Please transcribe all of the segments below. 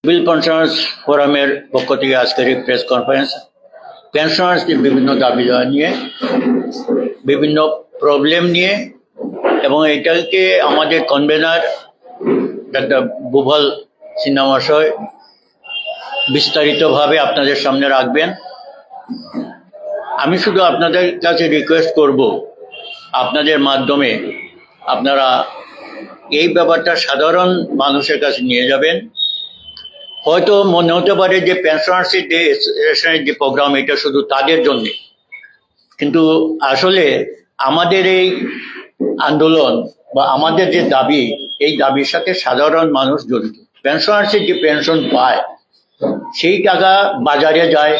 Civil pensioners ফোরামের পক্ষ থেকে আজকের এই প্রেস কনফারেন্স পেনশনার্সদের বিভিন্ন দাবি দেওয়া নিয়ে, বিভিন্ন প্রবলেম নিয়ে, এবং এটাকে আমাদের কনভেনার ডাক্তার বুভল সিনহা মহাশয় বিস্তারিতভাবে আপনাদের সামনে রাখবেন। আমি শুধু আপনাদের কাছে রিকোয়েস্ট করব, আপনাদের মাধ্যমে আপনারা এই ব্যাপারটা সাধারণ মানুষের কাছে নিয়ে যাবেন। হয়তো মনে হতে পারে যে পেনশনার্সের যে প্রোগ্রাম এটা শুধু তাদের জন্য, কিন্তু আসলে আমাদের এই আন্দোলন বা আমাদের যে দাবি, এই দাবির সাথে সাধারণ মানুষ জড়িত। পেনশনার্সের যে পেনশন পায় সেই টাকা বাজারে যায়,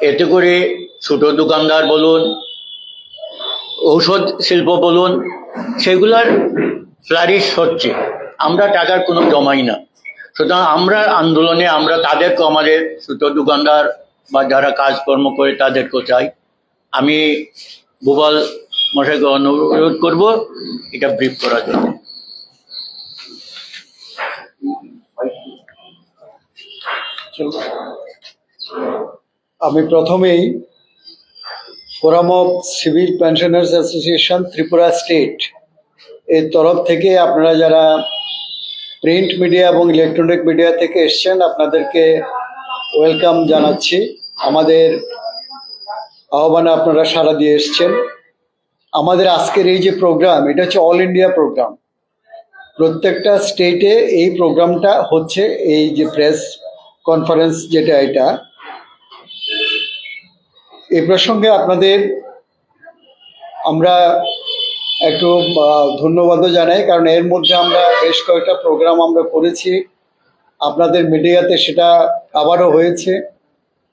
এতে করে ছোট দোকানদার বলুন, ঔষধ শিল্প বলুন, সেগুলার ফ্লারিশ হচ্ছে। আমরা টাকার কোনো জমাই না। সুতরাং আমরা আন্দোলনে আমরা তাদেরকে, আমাদের ছোট দোকানদার বা যারা কাজকর্ম করে তাদেরকেও চাই। আমি বুভল মশাইকে অনুরোধ করব এটা ব্রিফ করার জন্য। আমি প্রথমেই forum of civil pensioners association Tripura state এর তরফ থেকে আপনারা যারা প্রিন্ট মিডিয়া এবং ইলেকট্রনিক মিডিয়া থেকে এসছেন, আপনাদেরকে ওয়েলকাম জানাচ্ছি। আমাদের আহ্বানে আপনারা সাড়া দিয়ে এসছেন। আমাদের আজকের এই যে প্রোগ্রাম, এটা হচ্ছে অল ইন্ডিয়া প্রোগ্রাম। প্রত্যেকটা স্টেটে এই প্রোগ্রামটা হচ্ছে। এই যে প্রেস কনফারেন্স যেটা, এটা এই প্রসঙ্গে আপনাদের আমরা একটু ধন্যবাদও জানাই, কারণ এর মধ্যে আমরা বেশ কয়েকটা প্রোগ্রাম আমরা করেছি, আপনাদের মিডিয়াতে সেটা আবারও হয়েছে,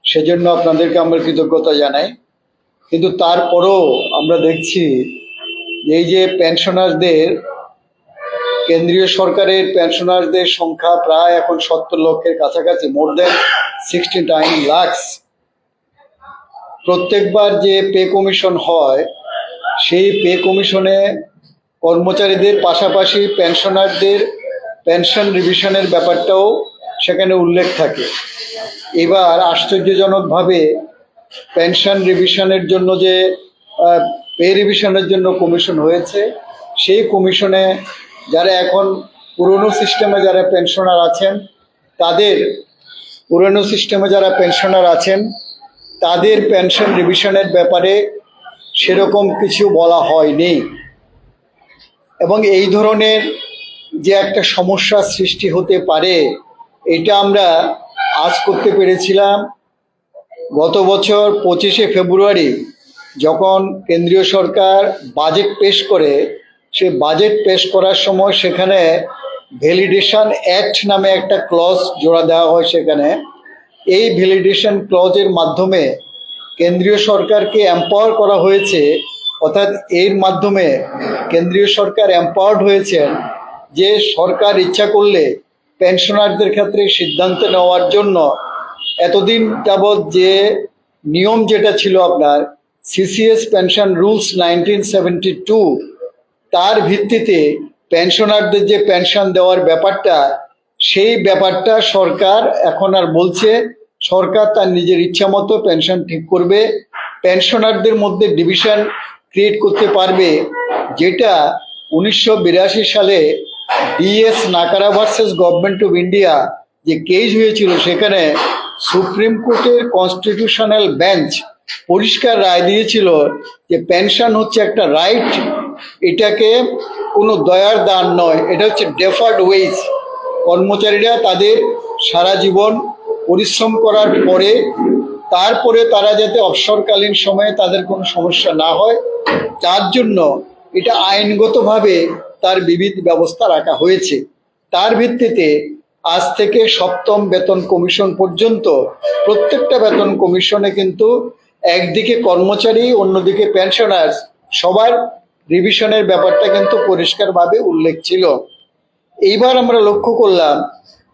সেজন্য আপনাদেরকে আমরা কৃতজ্ঞতা জানাই। কিন্তু তারপরও আমরা দেখছি এই যে পেনশনারদের, কেন্দ্রীয় সরকারের পেনশনারদের সংখ্যা প্রায় এখন 70 লক্ষের কাছাকাছি, মোর দেন 69 লাখ। প্রত্যেকবার যে পে কমিশন হয়, সেই পে কমিশনে কর্মচারীদের পাশাপাশি পেনশনারদের পেনশন রিভিশনের ব্যাপারটাও সেখানে উল্লেখ থাকে। এবার আশ্চর্যজনকভাবে পেনশন রিভিশনের জন্য যে পে রিভিশনের জন্য কমিশন হয়েছে, সেই কমিশনে যারা এখন পুরনো সিস্টেমে যারা পেনশনার আছেন, তাদের পেনশন রিভিশনের ব্যাপারে সেরকম কিছু বলা হয়নি। এবং এই ধরনের যে একটা সমস্যার সৃষ্টি হতে পারে, এটা আমরা আজ করতে পেরেছিলাম। গত বছর 25শে ফেব্রুয়ারি যখন কেন্দ্রীয় সরকার বাজেট পেশ করে, সে বাজেট পেশ করার সময় সেখানে ভ্যালিডেশন অ্যাক্ট নামে একটা ক্লজ জোড়া দেওয়া হয়। সেখানে এই ভ্যালিডেশন ক্লজের মাধ্যমে কেন্দ্রীয় সরকারকে এম্পাওয়ার করা হয়েছে, অর্থাৎ এর মাধ্যমে কেন্দ্রীয় সরকার এম্পাওয়ার্ড হয়েছেন যে সরকার ইচ্ছা করলে পেনশনারদের ক্ষেত্রে সিদ্ধান্ত নেওয়ার জন্য এতদিন যাবৎ যে নিয়ম যেটা ছিল আপনার সিসিএস পেনশন রুলস 1972, তার ভিত্তিতে পেনশনারদের যে পেনশন দেওয়ার ব্যাপারটা, সেই ব্যাপারটা সরকার এখন আর বলছে সরকার তার নিজের ইচ্ছা মতো পেনশন ঠিক করবে, পেনশনারদের মধ্যে ডিভিশন ক্রিয়েট করতে পারবে। যেটা 1982 সালে DS Nakara versus government of India যে কেস হয়েছিল, সেখানে সুপ্রিম কোর্টের কনস্টিটিউশনাল বেঞ্চ পরিষ্কার রায় দিয়েছিল যে পেনশন হচ্ছে একটা রাইট, এটাকে কোনো দয়ার দান নয়, এটা হচ্ছে ডেফার্ড ওয়েজ। কর্মচারীরা তাদের সারা জীবন পরিশ্রম করার পরে তারপরে তারা যাতে অবসরকালীন সময়ে তাদের কোনো সমস্যা না হয়, তার জন্য এটা আইনগতভাবে তার বিবিধ ব্যবস্থা রাখা হয়েছে। তার ভিত্তিতে আজ থেকে 7ম বেতন কমিশন পর্যন্ত প্রত্যেকটা বেতন কমিশনে কিন্তু একদিকে কর্মচারী, অন্যদিকে পেনশনার্স, সবার রিভিশনের ব্যাপারটা কিন্তু পরিষ্কারভাবে উল্লেখ ছিল। এইবার আমরা লক্ষ্য করলাম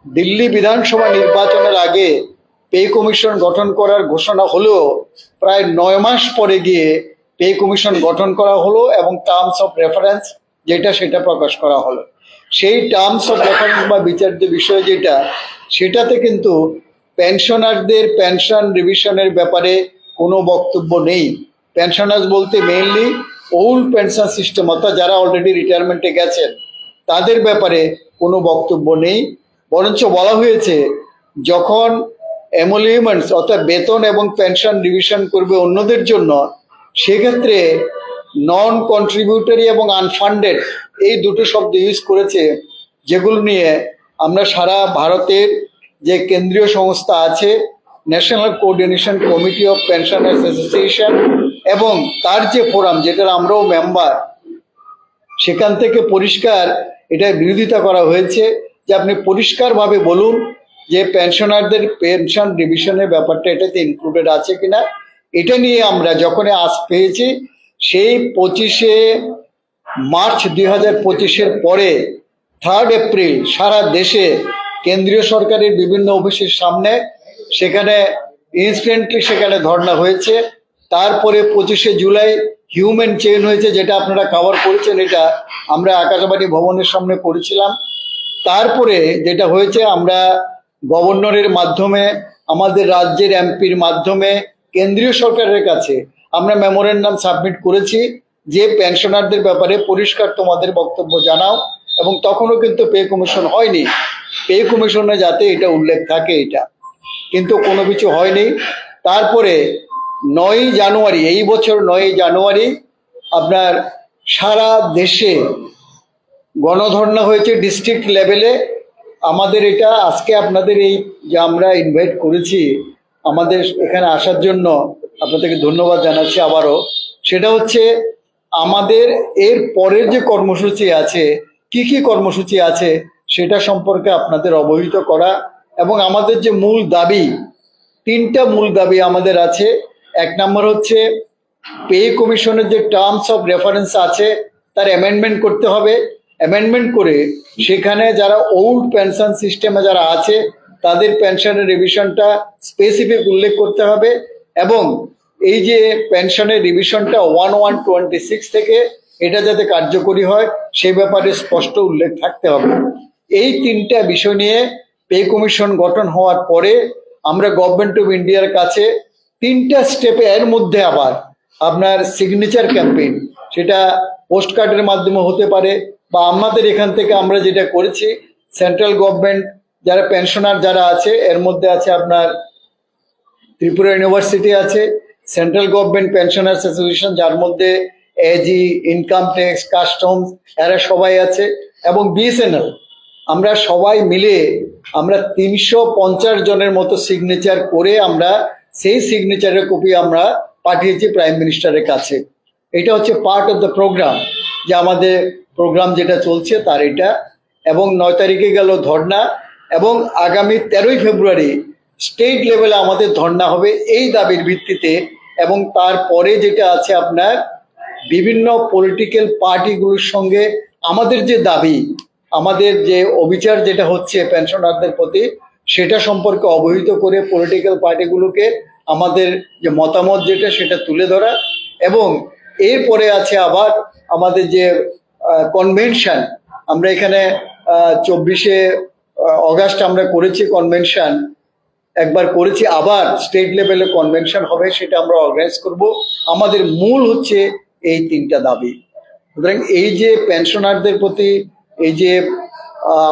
দিল্লি বিধানসভা নির্বাচনের আগে পে কমিশন গঠন করার ঘোষণা হলেও প্রায় 9 মাস পরে গিয়ে পে কমিশন গঠন করা হলো এবং টার্মস অফ রেফারেন্স যেটা, সেটা প্রকাশ করা হলো। সেই টার্মস অফ রেফারেন্স বা বিচার্য বিষয় যেটা, সেটাতে কিন্তু পেনশনারদের পেনশন রিভিশনের ব্যাপারে কোনো বক্তব্য নেই। পেনশনার্স বলতে মেইনলি ওল্ড পেনশন সিস্টেম, অর্থাৎ যারা অলরেডি রিটায়ারমেন্টে গেছেন তাদের ব্যাপারে কোনো বক্তব্য নেই। বরঞ্চ বলা হয়েছে যখন এমোলিউমেন্টস অর্থাৎ বেতন এবং পেনশন রিভিশন করবে অন্যদের জন্য, সেক্ষেত্রে নন কন্ট্রিবিউটরি এবং আনফান্ডেড এই দুটো শব্দ ইউজ করেছে, যেগুলো নিয়ে আমরা সারা ভারতের যে কেন্দ্রীয় সংস্থা আছে national coordination committee of pensioners association এবং তার যে ফোরাম যেটার আমরাও মেম্বার, সেখান থেকে পরিষ্কার এটার বিরোধিতা করা হয়েছে যে আপনি পরিষ্কারভাবে বলুন যে পেনশনারদের পেনশন রিভিশনের ব্যাপারটা এটাতে ইনক্লুডেড আছে কিনা। এটা নিয়ে আমরা যখন আজ পেয়েছি, সেই 25শে মার্চ 2025-এর পরে 3 এপ্রিল সারা দেশে কেন্দ্রীয় সরকারের বিভিন্ন অফিসের সামনে সেখানে ইনস্ট্যান্টলি সেখানে ধর্ণা হয়েছে। তারপরে 25শে জুলাই হিউম্যান চেইন হয়েছে, যেটা আপনারা কভার করেছেন, এটা আমরা আকাশবাণী ভবনের সামনে করেছিলাম। তারপরে যেটা হয়েছে, আমরা গভর্নরের মাধ্যমে আমাদের রাজ্যের এমপির মাধ্যমে কেন্দ্রীয় সরকারের কাছে আমরা মেমোরেন্ডাম সাবমিট করেছি যে পেনশনারদের ব্যাপারে পরিষ্কার তোমাদের বক্তব্য জানাও, এবং তখনও কিন্তু পে কমিশন হয়নি। পে কমিশনে যাতে এটা উল্লেখ থাকে, এটা কিন্তু কোনো কিছু হয়নি। তারপরে 9 জানুয়ারি, এই বছর 9 জানুয়ারি আপনার সারা দেশে গণধর্ণা হয়েছে ডিস্ট্রিক্ট লেভেলে। আমাদের এটা আজকে আপনাদের এই যে আমরা ইনভাইট করেছি আমাদের এখানে আসার জন্য, আপনাদেরকে ধন্যবাদ জানাচ্ছি আবারও। সেটা হচ্ছে আমাদের এর পরের যে কর্মসূচি আছে, কি কি কর্মসূচি আছে সেটা সম্পর্কে আপনাদের অবহিত করা, এবং আমাদের যে মূল দাবি, 3টা মূল দাবি আমাদের আছে। 1 নম্বর হচ্ছে পে কমিশনের যে টার্মস অফ রেফারেন্স আছে তার অ্যামেন্ডমেন্ট করতে হবে। অ্যামেন্ডমেন্ট করে সেখানে যারা ওল্ড পেনশন সিস্টেমে যারা আছে তাদের পেনশনের রিভিশনটা স্পেসিফিক উল্লেখ করতে হবে, এবং এই যে পেনশনের রিভিশনটা 1/1/26 থেকে এটা যাতে কার্যকরী হয় সেই ব্যাপারে স্পষ্ট উল্লেখ থাকতে হবে। এই 3টা বিষয় নিয়ে পে কমিশন গঠন হওয়ার পরে আমরা গভর্নমেন্ট অফ ইন্ডিয়ার কাছে 3টা স্টেপে, এর মধ্যে আবার আপনার সিগনেচার ক্যাম্পেইন, সেটা পোস্ট কার্ডের মাধ্যমে হতে পারে, বা আমাদের এখান থেকে আমরা যেটা করেছি সেন্ট্রাল গভর্নমেন্ট যারা পেনশনার যারা আছে, এর মধ্যে আছে আপনার ত্রিপুরা ইউনিভার্সিটি আছে, সেন্ট্রাল গভর্নমেন্ট পেনশনার্স অ্যাসোসিয়েশন যার মধ্যে এজি, ইনকাম ট্যাক্স, কাস্টমস এরা সবাই আছে, এবং বিএসএনএল। আমরা সবাই মিলে আমরা 350 জনের মতো সিগনেচার করে আমরা সেই সিগনেচারের কপি আমরা পাঠিয়েছি প্রাইম মিনিস্টারের কাছে। এটা হচ্ছে পার্ট অফ দ্য প্রোগ্রাম, যে আমাদের প্রোগ্রাম যেটা চলছে তার এটা। এবং 9 তারিখে গেল ধর্না, এবং আগামী 13ই ফেব্রুয়ারি স্টেট লেভেলে আমাদের ধর্না হবে এই দাবির ভিত্তিতে। এবং তারপরে যেটা আছে আপনার বিভিন্ন পলিটিক্যাল পার্টিগুলোর সঙ্গে আমাদের যে দাবি, আমাদের যে অবিচার যেটা হচ্ছে পেনশনারদের প্রতি, সেটা সম্পর্কে অবহিত করে পলিটিক্যাল পার্টিগুলোকে আমাদের যে মতামত যেটা সেটা তুলে ধরা। এবং এরপরে আছে আবার আমাদের যে কনভেনশন, আমরা এখানে 24শে অগাস্ট আমরা করেছি কনভেনশন, একবার করেছি, আবার স্টেট লেভেলে কনভেনশন হবে, সেটা আমরা অর্গানাইজ করব। আমাদের মূল হচ্ছে এই 3টা দাবি। সুতরাং এই যে পেনশনারদের প্রতি এই যে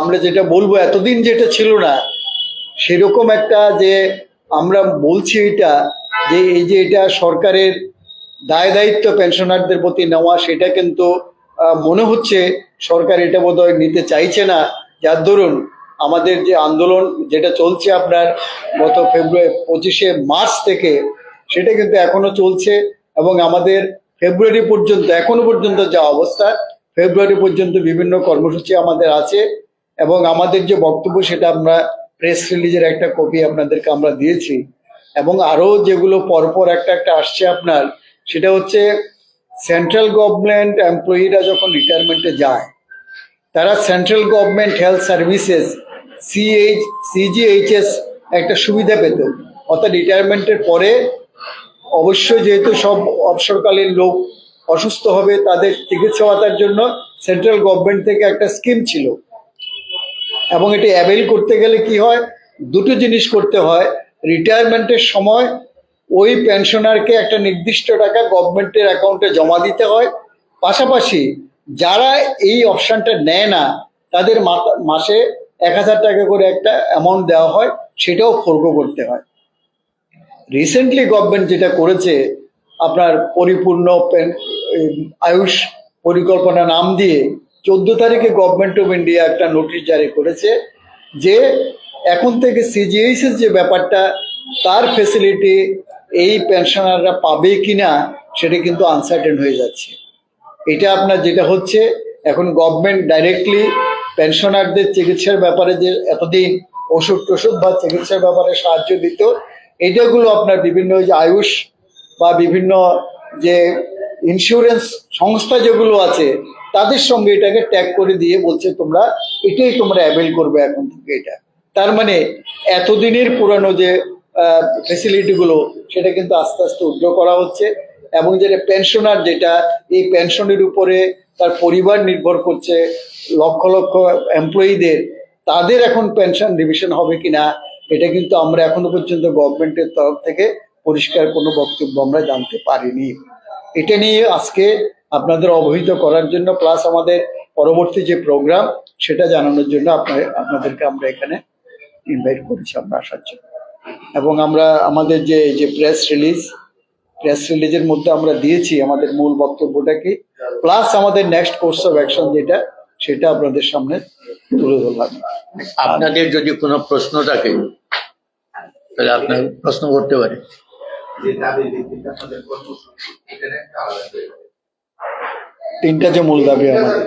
আমরা যেটা বলবো, এতদিন যেটা ছিল না সেরকম একটা, যে আমরা বলছি এটা, যে এই যে এটা সরকারের দায় দায়িত্ব পেনশনারদের প্রতি নেওয়া, সেটা কিন্তু মনে হচ্ছে সরকার এটা বোধহয় নিতে চাইছে না। যার দরুন আমাদের যে আন্দোলন যেটা চলছে আপনার গত 25শে মার্চ থেকে, সেটা কিন্তু এখনো চলছে, এবং আমাদের ফেব্রুয়ারি পর্যন্ত, এখনো পর্যন্ত যা অবস্থা, ফেব্রুয়ারি পর্যন্ত বিভিন্ন কর্মসূচি আমাদের আছে। এবং আমাদের যে বক্তব্য সেটা আমরা প্রেস রিলিজের একটা কপি আপনাদেরকে আমরা দিয়েছি। এবং আরো যেগুলো পরপর একটা একটা আসছে আপনার, সেটা হচ্ছে সেন্ট্রাল গভর্নমেন্ট এমপ্লয়িরা যখন রিটায়ারমেন্টে যায়, তারা central government health services CGHS একটা সুবিধা পেত। অর্থাৎ রিটায়ারমেন্টের পরে অবশ্যই যেহেতু সব অবসরকালীন লোক অসুস্থ হবে, তাদের চিকিৎসা ভাতার জন্য সেন্ট্রাল গভর্নমেন্ট থেকে একটা স্কিম ছিল, এবং এটি অ্যাভেল করতে গেলে কি হয়, দুটো জিনিস করতে হয়। রিটায়ারমেন্টের সময় ওই পেনশনারকে একটা নির্দিষ্ট টাকা গভর্নমেন্টের অ্যাকাউন্টে জমা দিতে হয়। পাশাপাশি যারা এই অপশনটা নেয় না তাদের মাসে 1,000 টাকা করে একটা অ্যামাউন্ট দেওয়া হয়, সেটাও ফোরগো করতে হয়। রিসেন্টলি গভর্নমেন্ট যেটা করেছে, আপনার পরিপূর্ণ আয়ুষ পরিকল্পনা নাম দিয়ে 14 তারিখে গভর্নমেন্ট অফ ইন্ডিয়া একটা নোটিশ জারি করেছে যে এখন থেকে সিজিএইচ এর যে ব্যাপারটা, তার ফেসিলিটি এই পেনশনাররা পাবে কিনা সেটা কিন্তু আনসার্টেন হয়ে যাচ্ছে। এটা আপনার যেটা হচ্ছে, এখন গভর্নমেন্ট ডাইরেক্টলি পেনশনারদের চিকিৎসার ব্যাপারে যে এতদিন ওষুধ টষুধ বা চিকিৎসার ব্যাপারে সাহায্য দিত, এটাগুলো আপনার বিভিন্ন যে আয়ুষ বা বিভিন্ন যে ইন্স্যুরেন্স সংস্থা যেগুলো আছে তাদের সঙ্গে এটাকে ট্যাগ করে দিয়ে বলছে তোমরা এটাই তোমরা অ্যাভেল করবে এখন থেকে। এটা তার মানে এতদিনের পুরানো যে ফেসিলিটিগুলো সেটা কিন্তু আস্তে আস্তে উইথড্র করা হচ্ছে। এবং যেটা পেনশনার, যেটা এই পেনশনের উপরে তার পরিবার নির্ভর করছে, লক্ষ লক্ষ এমপ্লয়ীদের, তাদের এখন পেনশন রিভিশন হবে কিনা এটা কিন্তু আমরা এখনো পর্যন্ত গভর্নমেন্টের তরফ থেকে পরিষ্কার কোনো বক্তব্য আমরা জানতে পারিনি। এটা নিয়ে আজকে আপনাদের অবহিত করার জন্য, প্লাস আমাদের পরবর্তী যে প্রোগ্রাম সেটা জানানোর জন্য আপনাদেরকে আমরা এখানে ইনভাইট করেছি আমরা আসার জন্য। এবং আমরা আমাদের যে প্রেস রিলিজের মধ্যে আমরা দিয়েছি আমাদের মূল বক্তব্যটা কি, প্লাস আমাদের নেক্সট কোর্স অফ অ্যাকশন যেটা, সেটা আপনাদের সামনে তুলে ধরলাম। আপনাদের যদি কোনো প্রশ্ন থাকে তাহলে আপনার প্রশ্ন করতে পারে। তিনটা যে মূল দাবি আমাদের,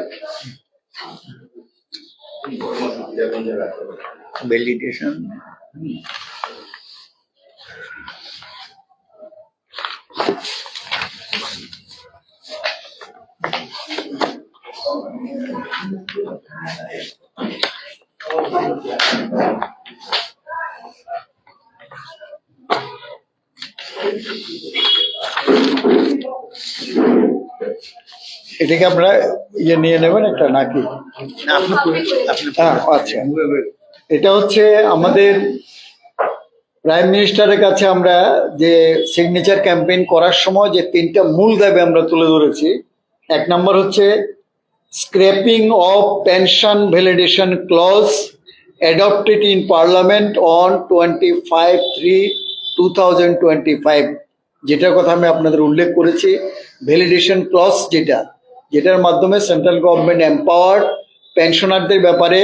ভ্যালিডেশন, এটাকে আমরা নিয়ে নেবেন একটা নাকি? হ্যাঁ, আচ্ছা। এটা হচ্ছে আমাদের প্রাইম মিনিস্টারের কাছে আমরা যে সিগনেচার ক্যাম্পেইন করার সময় যে তিনটা মূল দাবি আমরা তুলে ধরেছি। 1 নম্বর হচ্ছে scrapping of pension validation clause adopted in parliament on 25/3/2025, যেটার কথা আমি আপনাদের উল্লেখ করেছি। ভ্যালিডেশন ক্লজ যেটার মাধ্যমে সেন্ট্রাল গভর্নমেন্ট এম্পাওয়ার্ড পেনশনারদের ব্যাপারে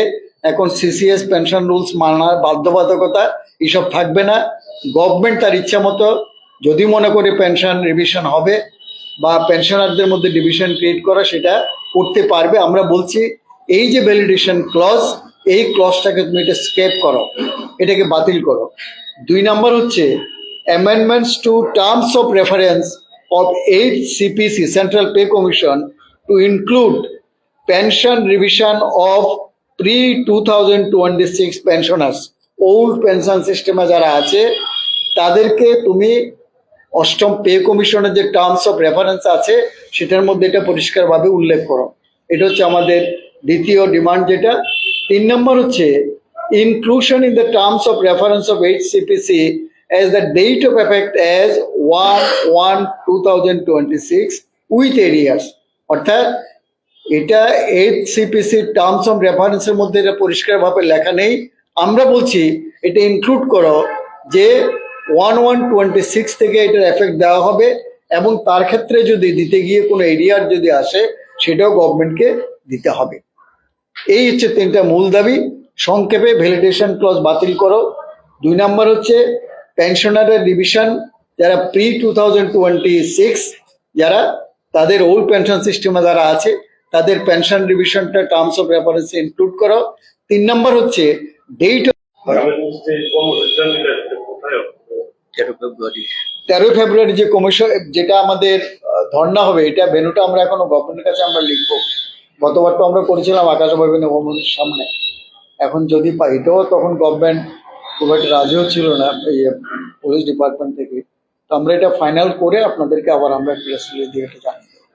এখন সিসিএস পেনশন রুলস মানার বাধ্যবাধকতা এসব থাকবে না। গভর্নমেন্ট তার ইচ্ছা মতো যদি মনে করে পেনশন রিভিশন হবে বা পেনশনারদের মধ্যে ডিভিশন ক্রিয়েট করা, সেটা করতে পারবে। আমরা বলছি এই যে ভ্যালিডেশন ক্লজ, এই ক্লজটাকে তুমি এটা স্ক্র্যাপ করো, এটাকে বাতিল করো। 2 নম্বর হচ্ছে amendments two terms of reference of 8 CPC central pay commission to include pension revision of pre-2026 pensioners. Old pension সিস্টেমে যারা আছে তাদেরকে তুমি 8ম পে কমিশনের যে টার্মস অফ রেফারেন্স আছে সেটার মধ্যে এটা পরিষ্কারভাবে উল্লেখ করো। এটা হচ্ছে আমাদের দ্বিতীয় ডিমান্ড। যেটা 3 নম্বর হচ্ছে inclusion in the terms of reference of 8 CPC as the date of effect as 1/1/2026 with arrears। অর্থাৎ এটা 8 সিপিসি টার্মস অফ রেফারেন্সের মধ্যে এটা পরিষ্কারভাবে লেখা নেই। আমরা বলছি এটা ইনক্লুড করো যে 1/1/26 থেকে এটার এফেক্ট দেওয়া হবে, এবং তার ক্ষেত্রে যদি দিতে গিয়ে কোনো এরিয়ার যদি আসে সেটাও গভর্নমেন্টকে দিতে হবে। এই হচ্ছে 3টা মূল দাবি। সংক্ষেপে ভ্যালিডেশন ক্লজ বাতিল করো। 2 নম্বর হচ্ছে পেনশনারের রিভিশন, যারা pre-2026 যারা তাদের ওল্ড পেনশন সিস্টেমে যারা আছে তাদের পেনশন রিভিশনটা টার্মস অফ রেফারেন্সে ইনক্লুড করো। 3 নম্বর হচ্ছে ডেট 13 ফেব্রুয়ারি যে কমিশন যেটা আমাদের ধর্ণা হবে, এটা ভেন্যুটা আমরা এখনো গভর্নমেন্টের কাছে আমরা লিখবো। গতবার তো আমরা করেছিলাম আকাশ ভবনের ভবনের সামনে, এখন যদি পাই। এটাও তখন গভর্নমেন্ট খুব একটা রাজিও ছিল না এই পুলিশ ডিপার্টমেন্ট থেকে। তো আমরা এটা ফাইনাল করে আপনাদেরকে আবার আমরা প্রেস রিলিজ দিয়ে এটা জানিয়ে দেবো।